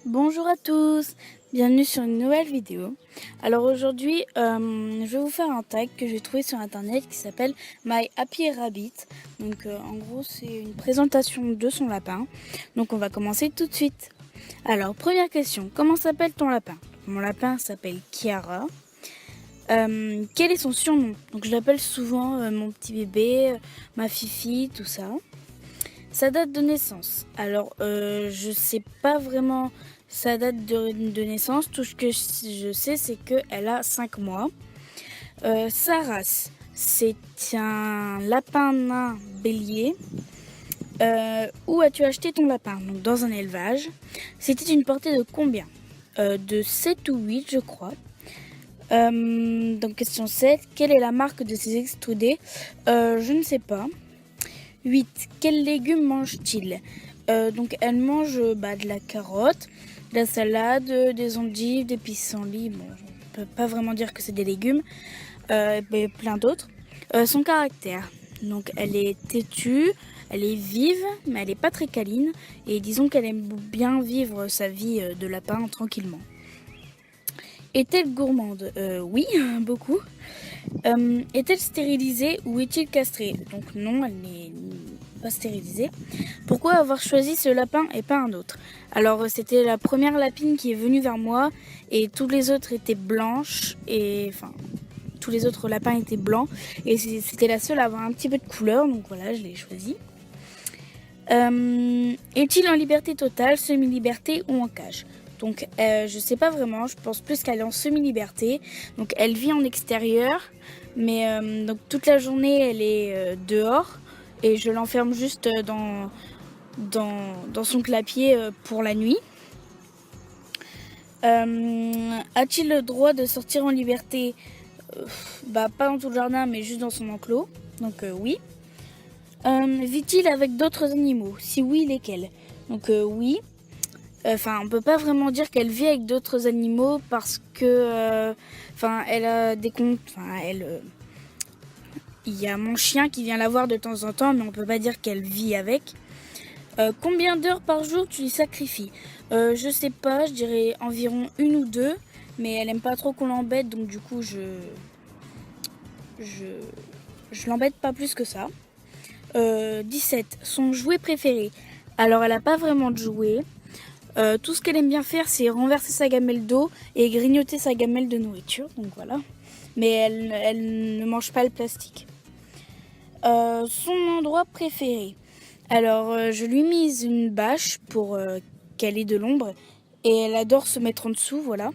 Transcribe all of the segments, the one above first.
Bonjour à tous, bienvenue sur une nouvelle vidéo. Alors aujourd'hui, je vais vous faire un tag que j'ai trouvé sur internet qui s'appelle My Happy Rabbit. Donc en gros, c'est une présentation de son lapin. Donc on va commencer tout de suite. Alors première question, comment s'appelle ton lapin? Mon lapin s'appelle Kiara. Quel est son surnom? Donc je l'appelle souvent mon petit bébé, ma fifi, tout ça. Sa date de naissance. Alors, je sais pas vraiment sa date de naissance. Tout ce que je sais, c'est qu'elle a 5 mois. Sa race, c'est un lapin nain bélier. Où as-tu acheté ton lapin? Donc, dans un élevage. C'était une portée de combien? De 7 ou 8, je crois. Donc, question 7. Quelle est la marque de ces extrudés? Je ne sais pas. 8. Quels légumes mange-t-il? Donc elle mange de la carotte, de la salade, des endives, des pissenlits. Bon, je ne peux pas vraiment dire que c'est des légumes, mais plein d'autres. Son caractère. Donc elle est têtue, elle est vive, mais elle n'est pas très câline. Et disons qu'elle aime bien vivre sa vie de lapin tranquillement. Est-elle gourmande? Oui, beaucoup. Est-elle stérilisée ou est-il castré? Donc non, elle n'est pas stérilisée. Pourquoi avoir choisi ce lapin et pas un autre? Alors c'était la première lapine qui est venue vers moi et tous les autres étaient blanches et enfin tous les autres lapins étaient blancs et c'était la seule à avoir un petit peu de couleur, donc voilà, je l'ai choisi. Est-il en liberté totale, semi-liberté ou en cage? Donc je sais pas vraiment, je pense plus qu'elle est en semi-liberté. Donc elle vit en extérieur, mais donc toute la journée elle est dehors et je l'enferme juste dans son clapier pour la nuit. A-t-il le droit de sortir en liberté? Pas dans tout le jardin, mais juste dans son enclos. Donc oui. Vit-il avec d'autres animaux? Si oui, lesquels? Donc oui. Enfin, on peut pas vraiment dire qu'elle vit avec d'autres animaux parce que, elle a des comptes. Il y a mon chien qui vient la voir de temps en temps, mais on peut pas dire qu'elle vit avec. Combien d'heures par jour tu lui sacrifies? Je sais pas, je dirais environ 1 ou 2, mais elle aime pas trop qu'on l'embête, donc du coup je l'embête pas plus que ça. 17. Son jouet préféré. Alors elle a pas vraiment de jouet. Tout ce qu'elle aime bien faire, c'est renverser sa gamelle d'eau et grignoter sa gamelle de nourriture, donc voilà. Mais elle ne mange pas le plastique. Son endroit préféré. Alors, je lui mise une bâche pour qu'elle ait de l'ombre et elle adore se mettre en dessous, voilà.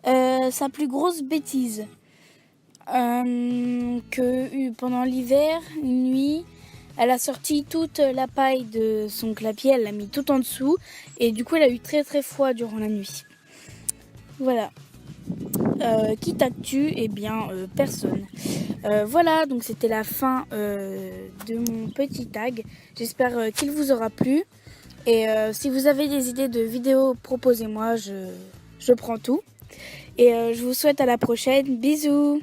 Sa plus grosse bêtise. Que pendant l'hiver, une nuit, elle a sorti toute la paille de son clapier, elle l'a mis tout en dessous et du coup elle a eu très très froid durant la nuit. Voilà. Qui tag-tu? Eh bien personne. Voilà, donc c'était la fin de mon petit tag. J'espère qu'il vous aura plu. Et si vous avez des idées de vidéos, proposez-moi, je prends tout. Et je vous souhaite à la prochaine. Bisous!